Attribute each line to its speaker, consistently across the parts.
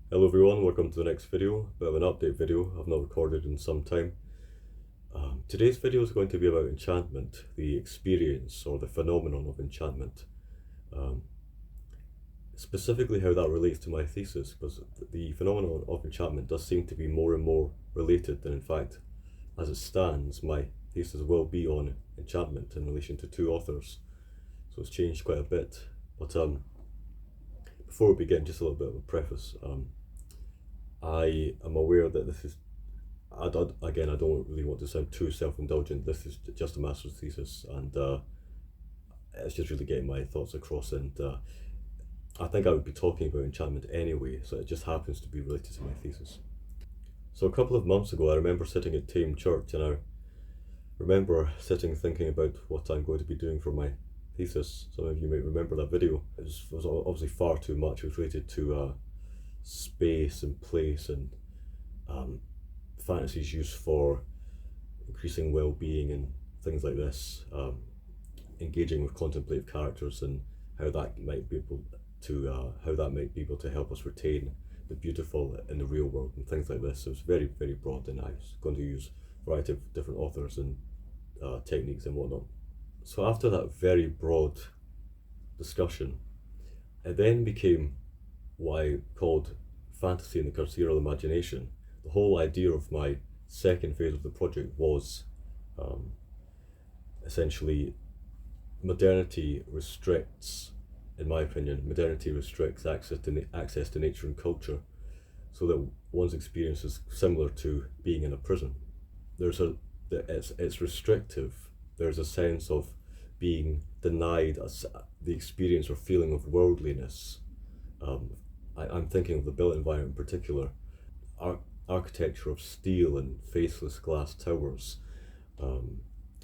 Speaker 1: Hello everyone, welcome to the next video, bit of an update video I've not recorded in some time. Today's video is going to be about enchantment, the experience or the phenomenon of enchantment. Um, Specifically how that relates to my thesis, because the phenomenon of enchantment does seem to be more and more related than in fact, as it stands, my thesis will be on enchantment in relation to two authors. So it's changed quite a bit. But before we begin, just a little bit of a preface. I am aware that this is, again, I don't really want to sound too self-indulgent. This is just a master's thesis, and it's just really getting my thoughts across. And I think I would be talking about enchantment anyway, so it just happens to be related to my thesis. So a couple of months ago, I remember sitting at Tame Church, and I remember sitting thinking about what I'm going to be doing for my thesis. Some of you may remember that video. It was obviously far too much. It was related to space and place and um, fantasy's use for increasing well-being and things like this, engaging with contemplative characters and how that might be able to help us retain the beautiful in the real world and things like this. So it's very, very broad, and I was going to use a variety of different authors and techniques and whatnot. So after that very broad discussion, it then became what I called fantasy and the carceral imagination. The whole idea of my second phase of the project was um, essentially modernity restricts, in my opinion, modernity restricts access to nature and culture, so that one's experience is similar to being in a prison. There's a it's restrictive. There's a sense of being denied the experience or feeling of worldliness. Um, I'm thinking of the built environment in particular, architecture of steel and faceless glass towers, um,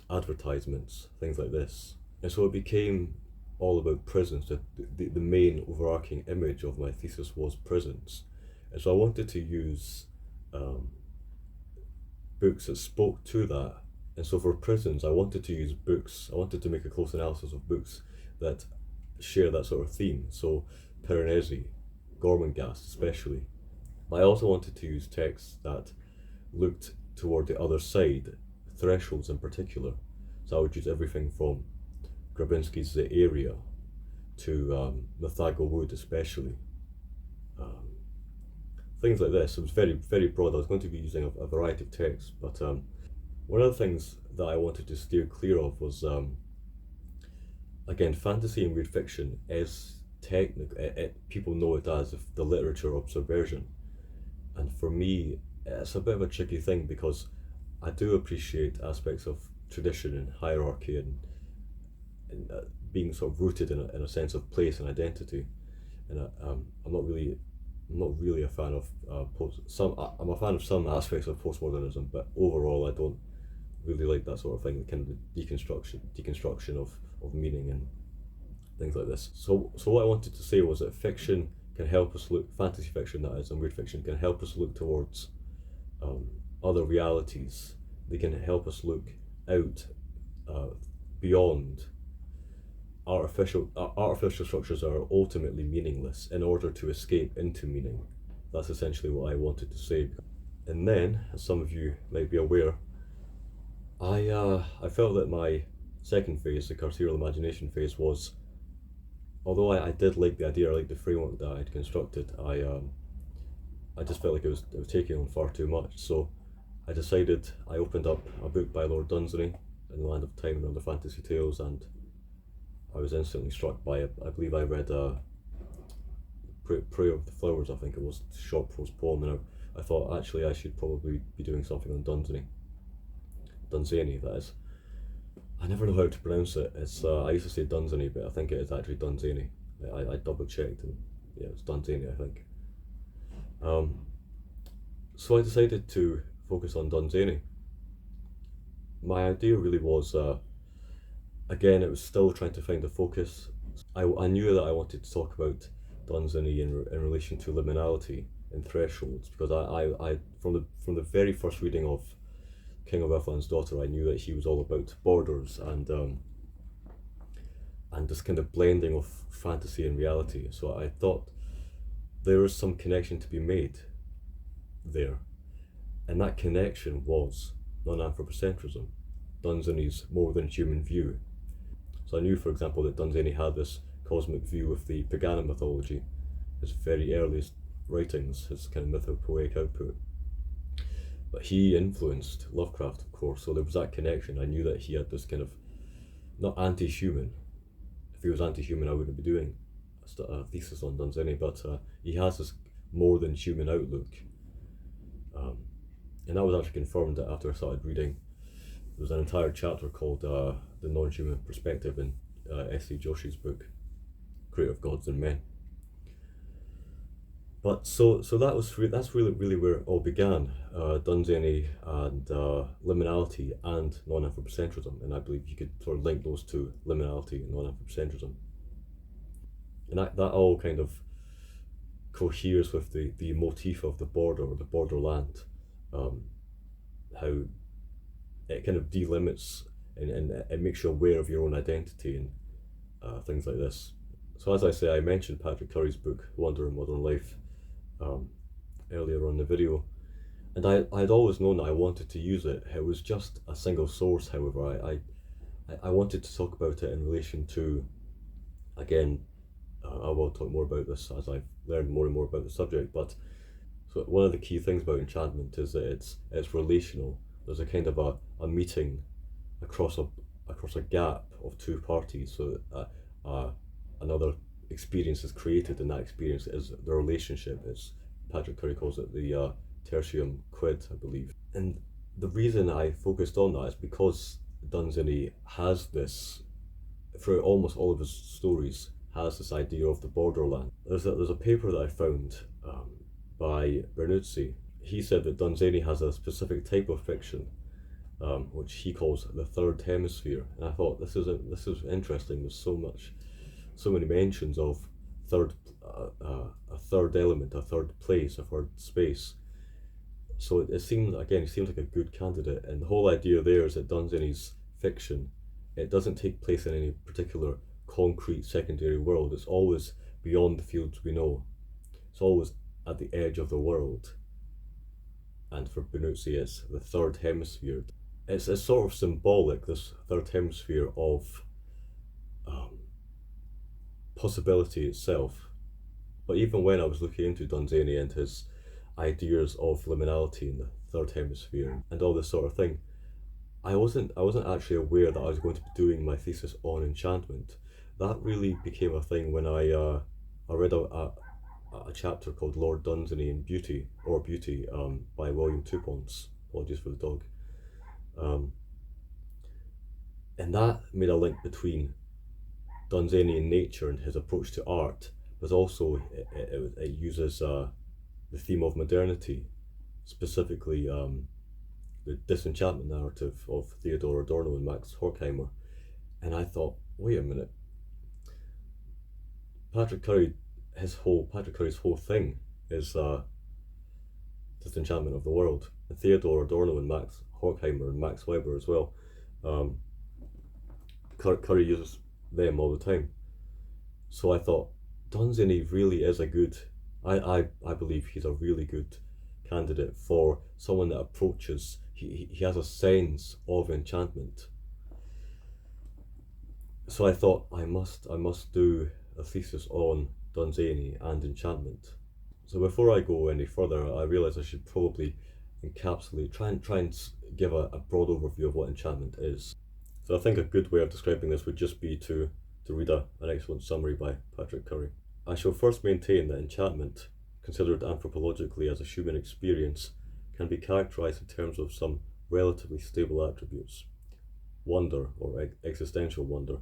Speaker 1: advertisements, things like this. And so it became all about prisons. The main overarching image of my thesis was prisons. And so I wanted to use um, books that spoke to that. And so for prisons, I wanted to use books, I wanted to make a close analysis of books that share that sort of theme. So Piranesi, Gormenghast especially. But I also wanted to use texts that looked toward the other side, thresholds in particular. So I would use everything from Grabinski's The Area to Mythago Wood especially. Um, Things like this. It was very, very broad. I was going to be using a variety of texts, but one of the things that I wanted to steer clear of was, again, fantasy and weird fiction is technical. People know it as the literature of subversion. And for me, it's a bit of a tricky thing because I do appreciate aspects of tradition and hierarchy and being sort of rooted in a sense of place and identity. And I'm not really a fan of I'm a fan of some aspects of postmodernism, but overall I don't really like that sort of thing, the kind of deconstruction of meaning and things like this. So what I wanted to say was that fiction can help us look, fantasy fiction that is, and weird fiction can help us look towards um, other realities. They can help us look out beyond artificial structures are ultimately meaningless in order to escape into meaning. That's essentially what I wanted to say. And then, as some of you might be aware, I felt that my second phase, the carceral imagination phase, was, although I did like the idea, I liked the framework that I'd constructed, I just felt like it was taking on far too much. So I opened up a book by Lord Dunsany, In the Land of Time and Other Fantasy Tales, and I was instantly struck by it. I believe I read Prayer of the Flowers, I think it was, short prose poem, and I thought actually I should probably be doing something on Dunsany, that is. I never know how to pronounce it. It's I used to say Dunsany, but I think it is actually Dunsany. I double checked, and yeah, it's Dunsany, I think. Um, so I decided to focus on Dunsany. My idea really was, again, it was still trying to find a focus. I knew that I wanted to talk about Dunsany in relation to liminality and thresholds, because I from the very first reading of King of Elfland's Daughter, I knew that he was all about borders and this kind of blending of fantasy and reality. So I thought there is some connection to be made there. And that connection was non-anthropocentrism, Dunsany's more than human view. So I knew, for example, that Dunsany had this cosmic view of the Pagana mythology, his very earliest writings, his kind of mythopoeic output. But he influenced Lovecraft, of course, so there was that connection. I knew that he had this kind of, not anti-human. If he was anti-human, I wouldn't be doing a thesis on Dunsany, but he has this more than human outlook. And that was actually confirmed after I started reading. There was an entire chapter called The Non-Human Perspective in S.C. Joshi's book, Creator of Gods and Men. But so that's really where it all began, Dunsany and liminality and non-anthropocentrism, and I believe you could sort of link those two, liminality and non-anthropocentrism, and that all kind of coheres with the motif of the border or the borderland, how it kind of delimits and makes you aware of your own identity and things like this. So as I say, I mentioned Patrick Curry's book Wonder in Modern Life earlier on in the video, and I'd always known that I wanted to use it. It was just a single source, however. I wanted to talk about it in relation to, again, I will talk more about this as I've learned more and more about the subject, but so one of the key things about enchantment is that it's relational. There's a kind of a meeting across a gap of two parties, so another experience is created, and that experience is the relationship. It's, Patrick Curry calls it the tertium quid, I believe. And the reason I focused on that is because Dunsany has this, throughout almost all of his stories, has this idea of the borderland. There's a paper that I found by Bernuzzi. He said that Dunsany has a specific type of fiction, which he calls the third hemisphere. And I thought this is interesting. There's so many mentions of a third element, a third place, a third space. So it seems like a good candidate. And the whole idea there is that Dunsany's fiction, it doesn't take place in any particular concrete secondary world. It's always beyond the fields we know. It's always at the edge of the world. And for Bernuzzi, it's the third hemisphere. It's sort of symbolic, this third hemisphere, of possibility itself. But even when I was looking into Dunsany and his ideas of liminality in the third hemisphere and all this sort of thing, I wasn't actually aware that I was going to be doing my thesis on enchantment. That really became a thing when I read a chapter called Lord Dunsany in Beauty by William Touponce. Apologies for the dog. And that made a link between Dunsany and nature and his approach to art, but also it uses the theme of modernity, specifically the disenchantment narrative of Theodore Adorno and Max Horkheimer. And I thought, wait a minute, Patrick Curry's whole thing is disenchantment of the world. And Theodore Adorno and Max Horkheimer and Max Weber as well. Curry uses them all the time. So I thought, Dunsany really is I believe he's a really good candidate for someone that approaches, he has a sense of enchantment. So I thought I must do a thesis on Dunsany and enchantment. So before I go any further, I realise I should probably encapsulate, try and give a broad overview of what enchantment is. So I think a good way of describing this would just be to read an excellent summary by Patrick Curry. I shall first maintain that enchantment, considered anthropologically as a human experience, can be characterised in terms of some relatively stable attributes: wonder or existential wonder,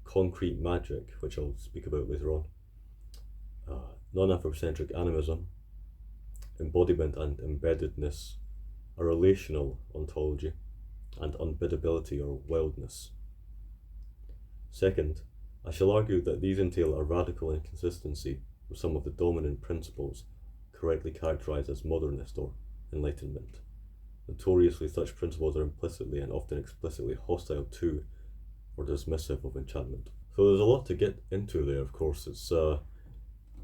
Speaker 1: concrete magic, which I'll speak about later on, non-anthropocentric animism, embodiment and embeddedness, a relational ontology, and unbiddability or wildness. Second, I shall argue that these entail a radical inconsistency with some of the dominant principles correctly characterised as modernist or enlightenment. Notoriously, such principles are implicitly and often explicitly hostile to or dismissive of enchantment. So there's a lot to get into there, of course. It's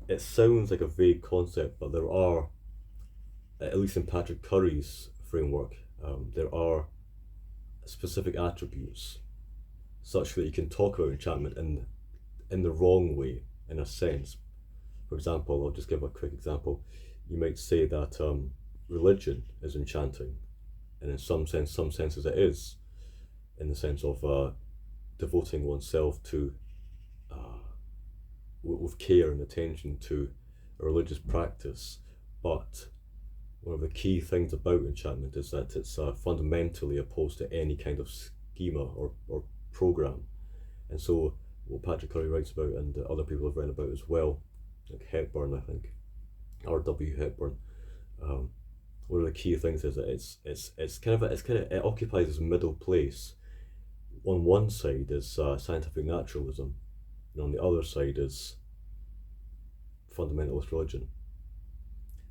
Speaker 1: it sounds like a vague concept, but there are, at least in Patrick Curry's framework, there are specific attributes such that you can talk about enchantment in the wrong way, in a sense. For example, I'll just give a quick example. You might say that religion is enchanting, and in some senses it is, in the sense of devoting oneself to, with care and attention to a religious practice. But one of the key things about enchantment is that it's fundamentally opposed to any kind of schema or program. And so, what Patrick Curry writes about, and other people have read about as well, like Hepburn, I think, R.W. Hepburn. One of the key things is that it occupies this middle place. On one side is scientific naturalism, and on the other side is fundamentalist religion.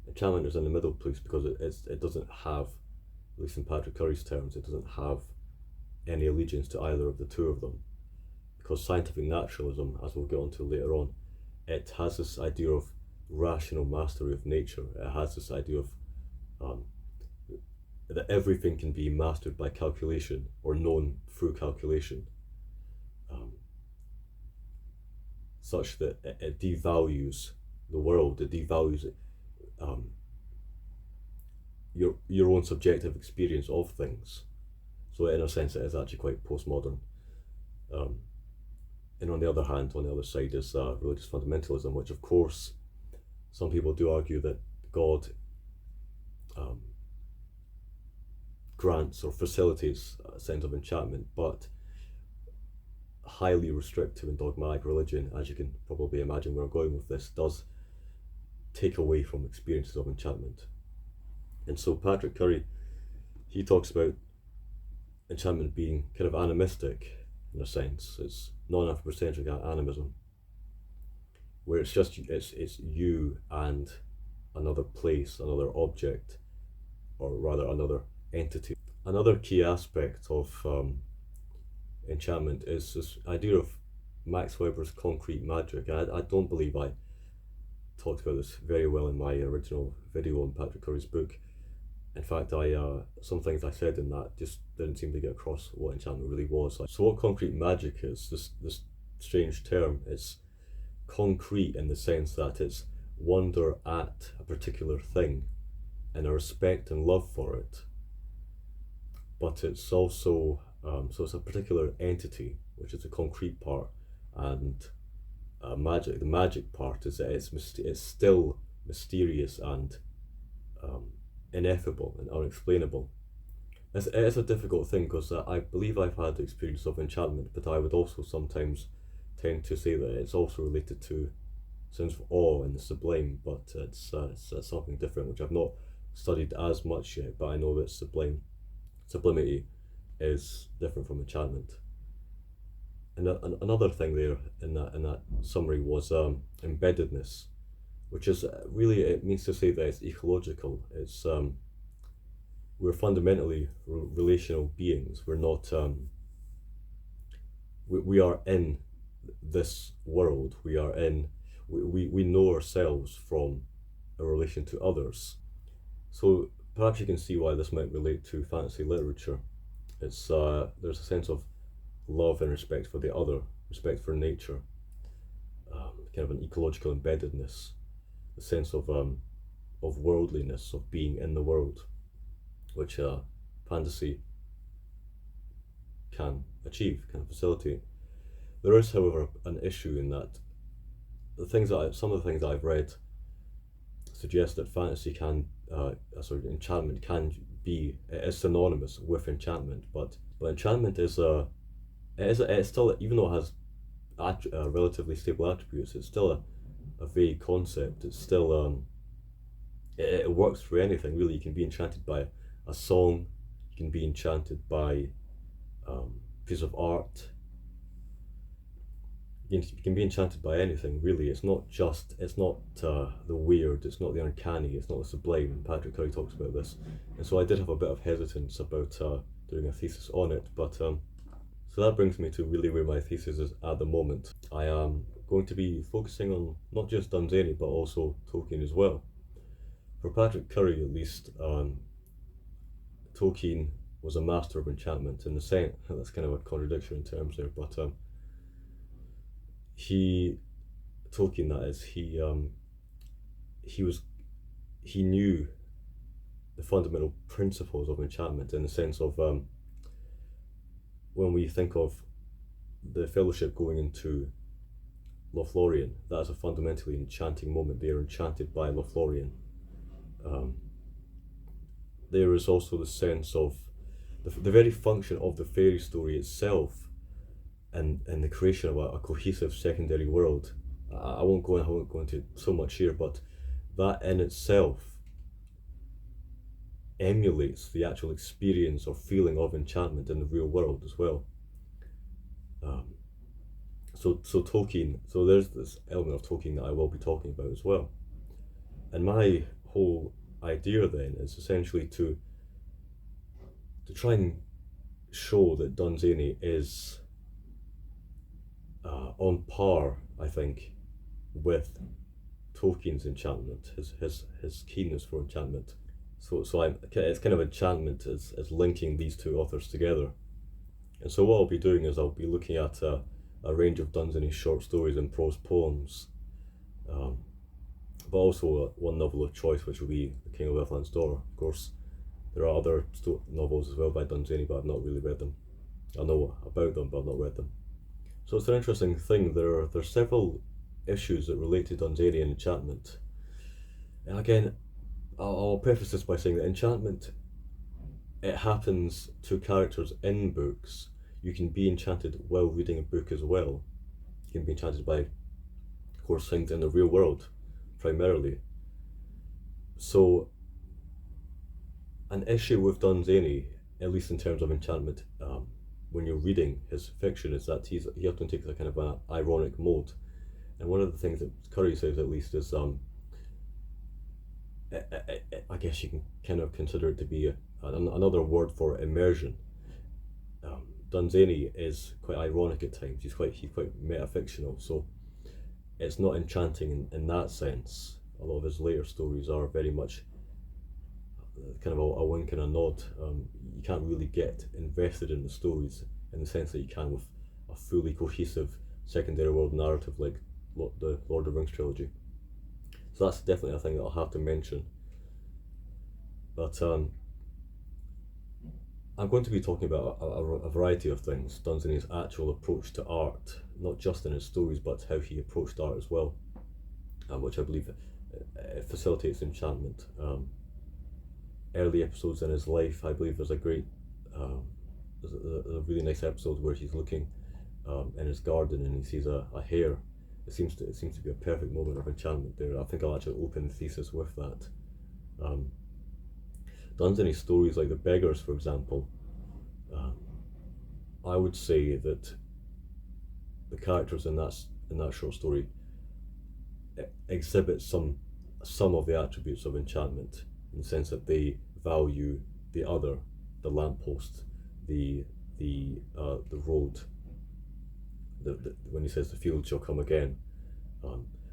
Speaker 1: Enchantment is in the middle place because it doesn't have, at least in Patrick Curry's terms, it doesn't have any allegiance to either of the two of them. Because scientific naturalism, as we'll get onto later on, it has this idea of rational mastery of nature. It has this idea of that everything can be mastered by calculation or known through calculation, such that it devalues the world. It devalues your own subjective experience of things. So in a sense, it is actually quite postmodern. And on the other hand, on the other side is religious fundamentalism, which of course some people do argue that God grants or facilitates a sense of enchantment, but highly restrictive and dogmatic religion, as you can probably imagine where I'm going with this, does take away from experiences of enchantment. And so Patrick Curry, he talks about enchantment being kind of animistic in a sense. It's non-anthropocentric animism, where it's just it's you and another place, another object, or rather another entity. Another key aspect of enchantment is this idea of Max Weber's concrete magic. And I don't believe I talked about this very well in my original video on Patrick Curry's book. In fact, some things I said in that just didn't seem to get across what enchantment really was. So what concrete magic is, this strange term, it's concrete in the sense that it's wonder at a particular thing and a respect and love for it. But it's also, so it's a particular entity, which is the concrete part, and magic. The magic part is that it's still mysterious and ineffable and unexplainable. It is a difficult thing because I believe I've had the experience of enchantment, but I would also sometimes tend to say that it's also related to sense of awe and the sublime, but it's something different which I've not studied as much yet, but I know that sublimity is different from enchantment. And another thing there in that summary was embeddedness, which is really, it means to say that it's ecological. It's we're fundamentally relational beings. We're not we are in this world. We are in we know ourselves from a relation to others. So perhaps you can see why this might relate to fantasy literature. It's there's a sense of love and respect for the other, respect for nature, kind of an ecological embeddedness, a sense of worldliness, of being in the world, which fantasy can achieve, can facilitate. There is, however, an issue in that some of the things I've read suggest that fantasy can, enchantment can be, it is synonymous with enchantment, but enchantment is it's still, even though it has relatively stable attributes, it's still a vague concept. It's still it works for anything really. You can be enchanted by a song, you can be enchanted by a piece of art, you can be enchanted by anything really. It's not the weird, it's not the uncanny, it's not the sublime, and Patrick Curry talks about this. And so I did have a bit of hesitance about doing a thesis on it, but so that brings me to really where my thesis is at the moment. I am going to be focusing on not just Dunsany but also Tolkien as well. For Patrick Curry, at least, Tolkien was a master of enchantment in the sense that's kind of a contradiction in terms there, but he Tolkien, that is, he was he knew the fundamental principles of enchantment in the sense of when we think of the Fellowship going into Lothlorien, that is a fundamentally enchanting moment. They are enchanted by Lothlorien. There is also the sense of the very function of the fairy story itself, and the creation of a cohesive secondary world. I won't go into so much here, but that in itself emulates the actual experience or feeling of enchantment in the real world as well. So Tolkien, so there's this element of Tolkien that I will be talking about as well. And my whole idea then is essentially to try and show that Dunsany is on par, I think, with Tolkien's enchantment, his keenness for enchantment. So it's kind of enchantment is linking these two authors together. And so what I'll be doing is I'll be looking at a range of Dunsany's short stories and prose poems, but also one novel of choice, which will be The King of Elfland's Daughter. Of course, there are other novels as well by Dunsany, but I've not really read them. I know about them, but I've not read them. So it's an interesting thing. There are several issues that relate to Dunsany and enchantment. And again, I'll preface this by saying that enchantment, it happens to characters in books. You can be enchanted while reading a book as well. You can be enchanted by, of course, things in the real world, primarily. So, an issue with Dunsany, at least in terms of enchantment, when you're reading his fiction, is that he often takes a kind of an ironic mode. And one of the things that Curry says, at least, is I guess you can kind of consider it to be another word for immersion. Dunsany is quite ironic at times. He's quite metafictional, so it's not enchanting in that sense. A lot of his later stories are very much kind of a wink and a nod. You can't really get invested in the stories in the sense that you can with a fully cohesive secondary world narrative like the Lord of the Rings trilogy. So that's definitely a thing that I'll have to mention. But I'm going to be talking about a variety of things. Dunsany's actual approach to art, not just in his stories, but how he approached art as well, which I believe it facilitates enchantment. Early episodes in his life, I believe there's a great, there's a really nice episode where he's looking in his garden and he sees a hare. It seems to be a perfect moment of enchantment there. I think I'll actually open the thesis with that. Dunsany's stories like The Beggars, for example, I would say that the characters in that short story exhibit some of the attributes of enchantment, in the sense that they value the other, the lamppost, the road. When he says the field shall come again,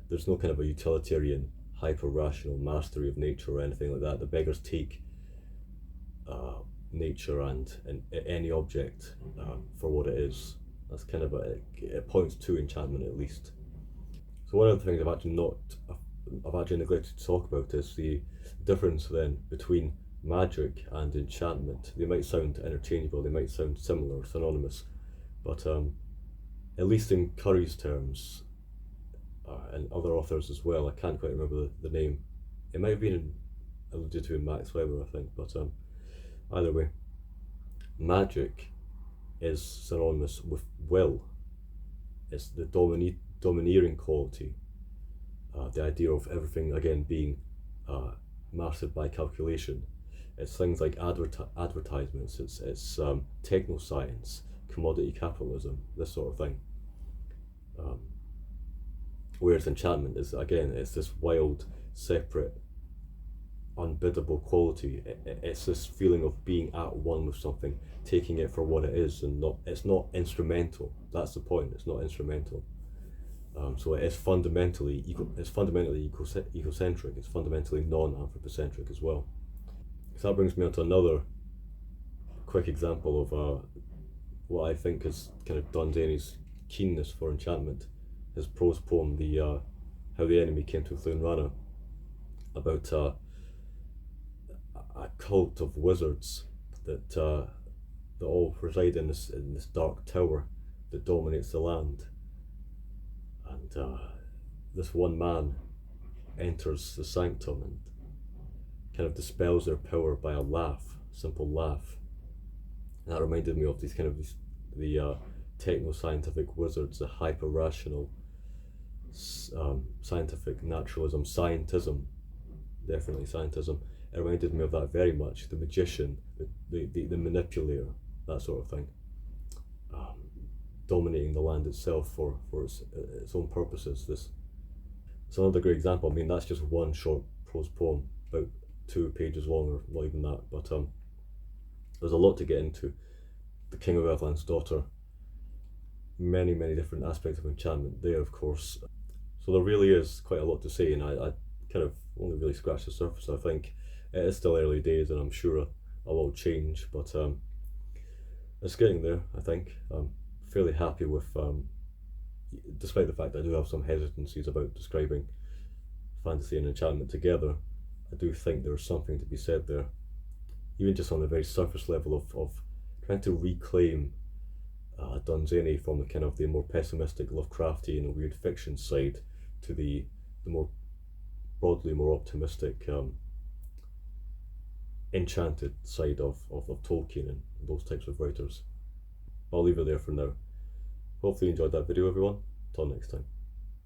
Speaker 1: there's no kind of a utilitarian, hyper-rational mastery of nature or anything like that. The beggars take nature and any object for what it is. That's kind of it points to enchantment, at least. So one of the things I've actually neglected to talk about is the difference then between magic and enchantment. They might sound interchangeable, they might sound similar, synonymous, but at least in Curry's terms, and other authors as well, I can't quite remember the name. It might have been alluded to in Max Weber, I think, but either way, magic is synonymous with will. It's the domineering quality, the idea of everything again being mastered by calculation. It's things like advertisements, it's techno-science, commodity capitalism, this sort of thing. Whereas enchantment is, again, it's this wild, separate, unbiddable quality. It's this feeling of being at one with something, taking it for what it is, and it's not instrumental. That's the point. It's not instrumental. So it is fundamentally ecocentric. It's fundamentally non-anthropocentric as well. So that brings me on to another quick example of what I think is kind of Dunsany's keenness for enchantment. His prose poem, the How the Enemy Came to Thunrana, about a cult of wizards that all reside in this dark tower that dominates the land. And this one man enters the sanctum and kind of dispels their power by a laugh, simple laugh. And that reminded me of the techno-scientific wizards, the hyper-rational scientific naturalism, scientism, definitely scientism. It reminded me of that very much. The magician, the manipulator, that sort of thing, dominating the land itself for its own purposes. It's another great example. I mean, that's just one short prose poem, about 2 pages long, or not even that. But there's a lot to get into. The King of Evelyn's Daughter, many different aspects of enchantment there, of course. So there really is quite a lot to say, and I kind of only really scratched the surface. I think it is still early days, and I'm sure a lot will change, but it's getting there. I think I'm fairly happy with, despite the fact I do have some hesitancies about describing fantasy and enchantment together. I do think there's something to be said there, even just on the very surface level of trying to reclaim Dunsany from the kind of the more pessimistic Lovecraftian and weird fiction side to the more broadly more optimistic enchanted side of Tolkien and those types of writers. I'll leave it there for now. Hopefully you enjoyed that video, everyone. Till next time.